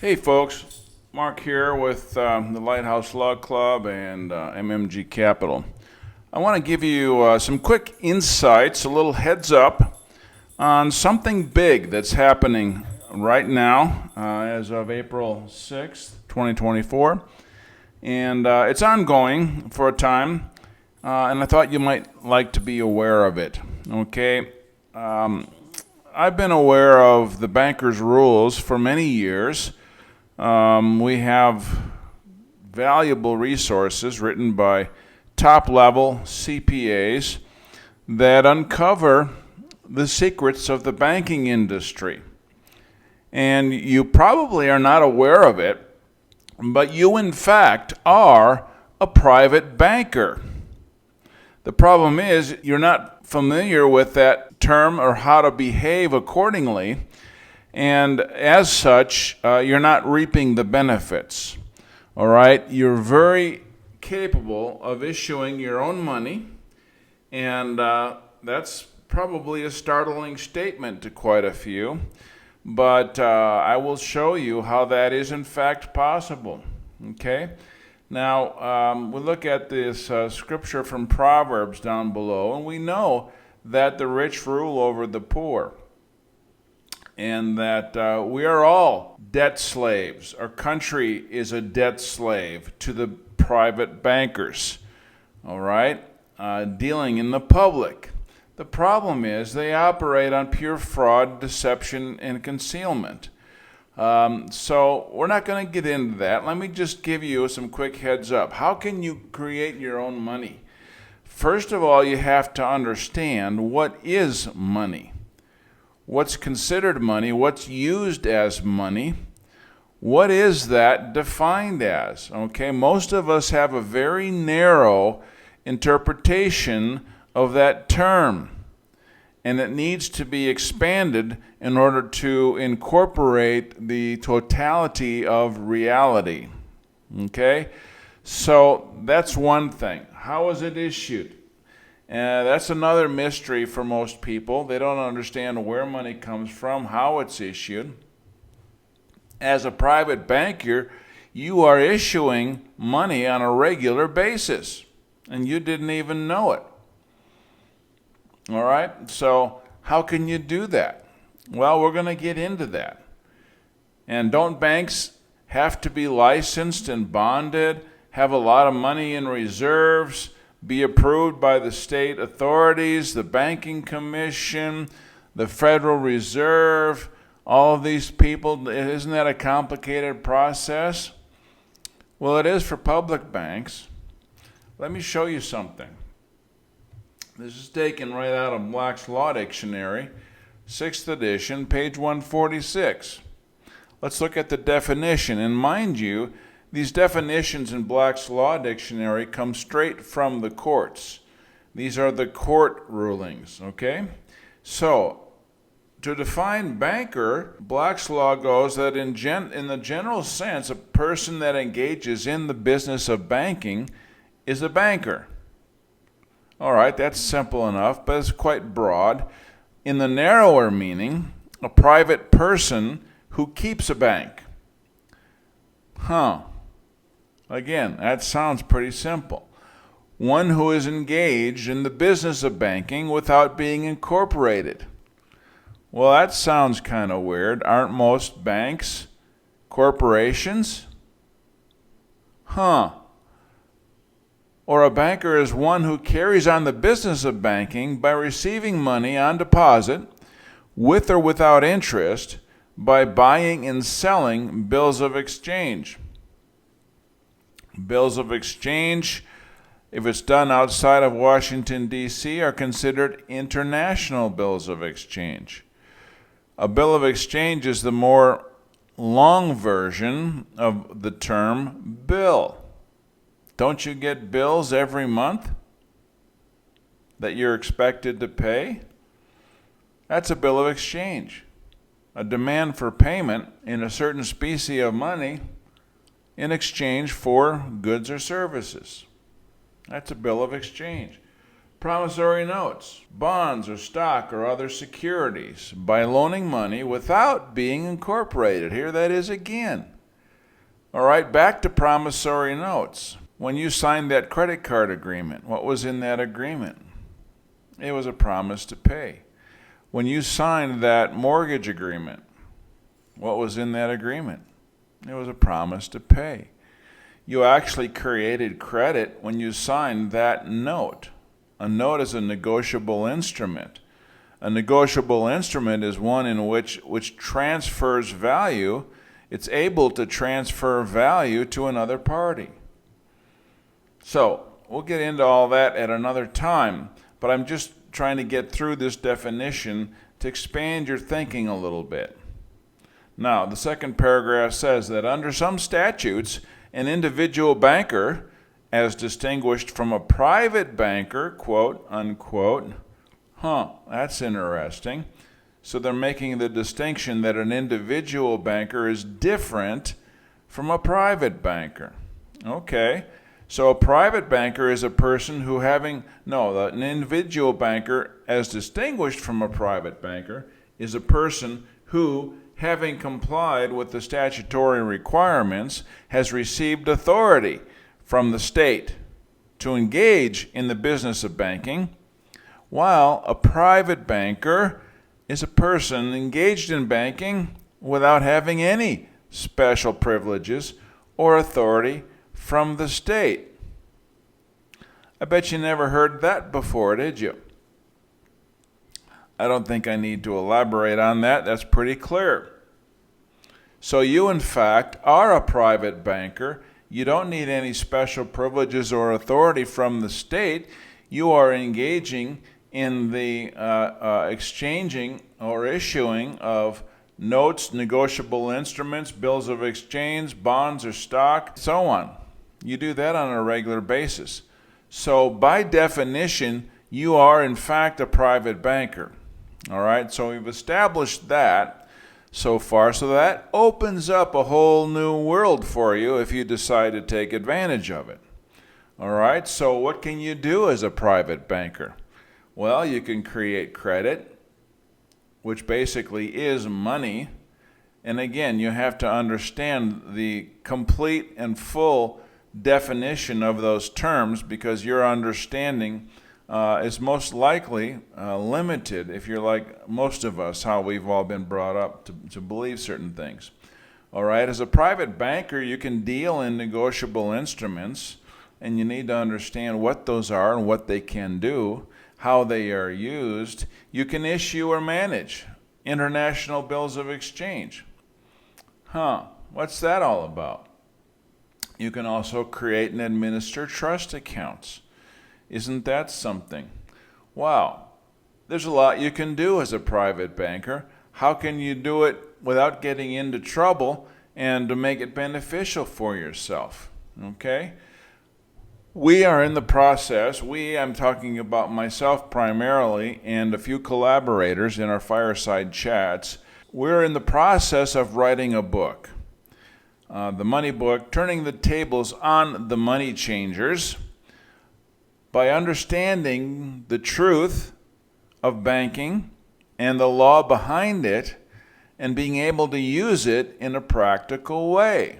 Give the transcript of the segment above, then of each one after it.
Hey folks, Mark here with the Lighthouse Law Club and MMG Capital. I want to give you some quick insights, a little heads up on something big that's happening right now as of April 6th, 2024. And it's ongoing for a time, and I thought you might like to be aware of it. Okay? I've been aware of the bankers' rules for many years. We have valuable resources written by top-level CPAs that uncover the secrets of the banking industry. And you probably are not aware of it, but you in fact are a private banker. The problem is you're not familiar with that term or how to behave accordingly. And as such, you're not reaping the benefits. All right? You're very capable of issuing your own money, and that's probably a startling statement to quite a few. But I will show you how that is in fact possible. Okay? Now, we look at this scripture from Proverbs down below, and we know that the rich rule over the poor, and that we are all debt slaves. Our country is a debt slave to the private bankers, all right, dealing in the public. The problem is they operate on pure fraud, deception, and concealment. So we're not going to get into that. Let me just give you some quick heads up. How can you create your own money? First of all, you have to understand what is money. What's considered money, what's used as money, what is that defined as? Okay, most of us have a very narrow interpretation of that term, and it needs to be expanded in order to incorporate the totality of reality. Okay, so that's one thing. How is it issued? That's another mystery for most people. They don't understand where money comes from, how it's issued. As a private banker, you are issuing money on a regular basis, and you didn't even know it. All right? So how can you do that? Well, we're going to get into that. And don't banks have to be licensed and bonded, have a lot of money in reserves, be approved by the state authorities, the banking commission, the Federal Reserve, all of these people? Isn't that a complicated process? Well, it is for public banks. Let me show you something. This is taken right out of Black's Law Dictionary, 6th edition, page 146. Let's look at the definition. And mind you, these definitions in Black's Law Dictionary come straight from the courts. These are the court rulings, okay? So, to define banker, Black's Law goes that in the general sense, a person that engages in the business of banking is a banker. All right, that's simple enough, but it's quite broad. In the narrower meaning, a private person who keeps a bank. Again, that sounds pretty simple. One who is engaged in the business of banking without being incorporated. Well, that sounds kind of weird. Aren't most banks corporations? Or a banker is one who carries on the business of banking by receiving money on deposit, with or without interest, by buying and selling bills of exchange. Bills of exchange, if it's done outside of Washington, D.C., are considered international bills of exchange. A bill of exchange is the more long version of the term bill. Don't you get bills every month that you're expected to pay? That's a bill of exchange. A demand for payment in a certain species of money in exchange for goods or services. That's a bill of exchange. Promissory notes, bonds or stock or other securities by loaning money without being incorporated. Here that is again. All right, back to promissory notes. When you signed that credit card agreement, what was in that agreement? It was a promise to pay. When you signed that mortgage agreement, what was in that agreement? It was a promise to pay. You actually created credit when you signed that note. A note is a negotiable instrument. A negotiable instrument is one in which transfers value. It's able to transfer value to another party. So we'll get into all that at another time, but I'm just trying to get through this definition to expand your thinking a little bit. Now, the second paragraph says that under some statutes, an individual banker, as distinguished from a private banker, quote, unquote, that's interesting. So they're making the distinction that an individual banker is different from a private banker. Okay, so a private banker is a person who an individual banker, as distinguished from a private banker, is a person who, having complied with the statutory requirements, has received authority from the state to engage in the business of banking, while a private banker is a person engaged in banking without having any special privileges or authority from the state. I bet you never heard that before, did you? I don't think I need to elaborate on that. That's pretty clear. So you, in fact, are a private banker. You don't need any special privileges or authority from the state. You are engaging in the exchanging or issuing of notes, negotiable instruments, bills of exchange, bonds or stock, so on. You do that on a regular basis. So by definition, you are in fact a private banker. All right, so we've established that so far. So that opens up a whole new world for you if you decide to take advantage of it. All right, so what can you do as a private banker? Well, you can create credit, which basically is money. And again, you have to understand the complete and full definition of those terms, because your understanding is most likely limited, if you're like most of us, how we've all been brought up to believe certain things. All right, as a private banker, you can deal in negotiable instruments, and you need to understand what those are and what they can do, how they are used. You can issue or manage international bills of exchange. What's that all about? You can also create and administer trust accounts. Isn't that something? Wow, there's a lot you can do as a private banker. How can you do it without getting into trouble and to make it beneficial for yourself? Okay? We are in the process, I'm talking about myself primarily and a few collaborators in our Fireside Chats. We're in the process of writing a book. The money book, Turning the Tables on the Money Changers, by understanding the truth of banking and the law behind it and being able to use it in a practical way.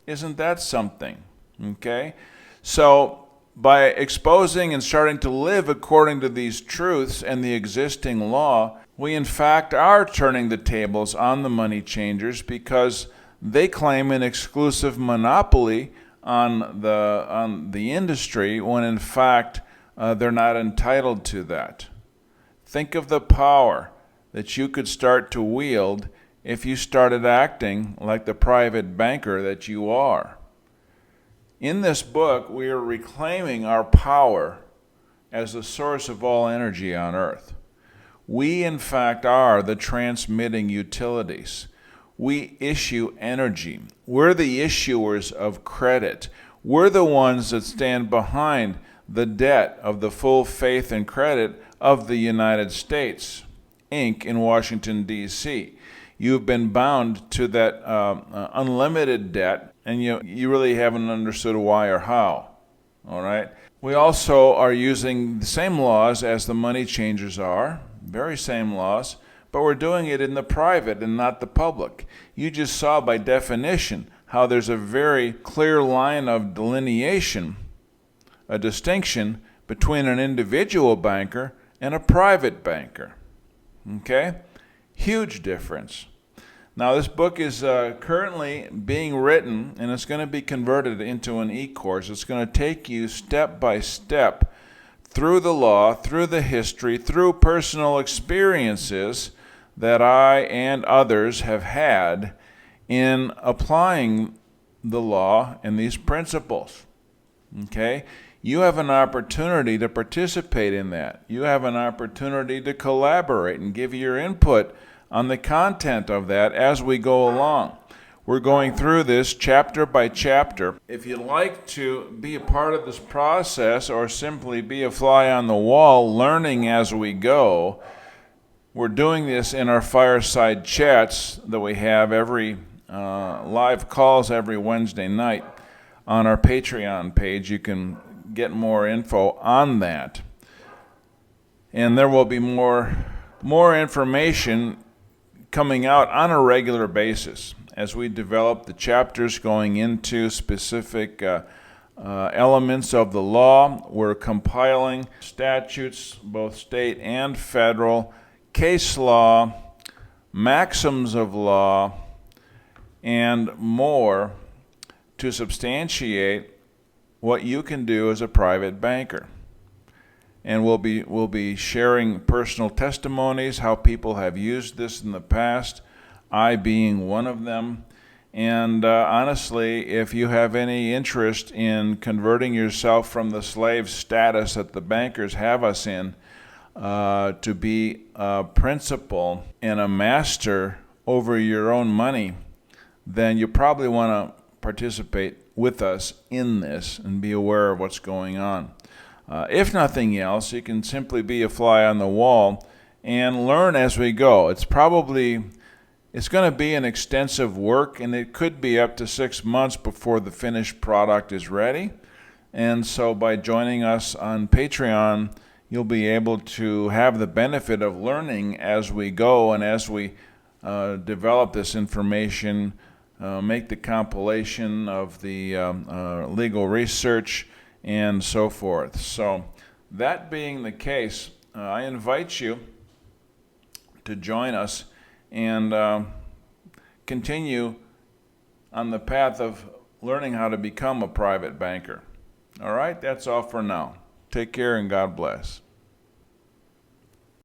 Isn't that something? Okay? So by exposing and starting to live according to these truths and the existing law, we in fact are turning the tables on the money changers, because they claim an exclusive monopoly on the industry when in fact they're not entitled to that. Think of the power that you could start to wield if you started acting like the private banker that you are. In this book, we are reclaiming our power as the source of all energy on earth. We, in fact, are the transmitting utilities. We issue energy. We're the issuers of credit. We're the ones that stand behind the debt of the full faith and credit of the United States, Inc. in Washington, D.C. You've been bound to that unlimited debt, and you really haven't understood why or how. All right? We also are using the same laws as the money changers are, very same laws, but we're doing it in the private and not the public. You just saw by definition how there's a very clear line of delineation, a distinction between an individual banker and a private banker. Okay? Huge difference. Now, this book is currently being written, and it's going to be converted into an e-course. It's going to take you step by step through the law, through the history, through personal experiences that I and others have had in applying the law and these principles. Okay? You have an opportunity to participate in that. You have an opportunity to collaborate and give your input on the content of that as we go along. We're going through this chapter by chapter. If you'd like to be a part of this process or simply be a fly on the wall learning as we go, we're doing this in our Fireside Chats that we have every live calls every Wednesday night on our Patreon page. You can get more info on that. And there will be more information coming out on a regular basis as we develop the chapters going into specific elements of the law. We're compiling statutes, both state and federal, case law, maxims of law, and more to substantiate what you can do as a private banker. And we'll be sharing personal testimonies, how people have used this in the past, I being one of them. And honestly, if you have any interest in converting yourself from the slave status that the bankers have us in to be a principal and a master over your own money, then you probably want to participate with us in this and be aware of what's going on. If nothing else, you can simply be a fly on the wall and learn as we go. It's going to be an extensive work, and it could be up to 6 months before the finished product is ready. And so by joining us on Patreon, you'll be able to have the benefit of learning as we go and as we develop this information, make the compilation of the legal research, and so forth. So that being the case, I invite you to join us and continue on the path of learning how to become a private banker. All right, that's all for now. Take care and God bless.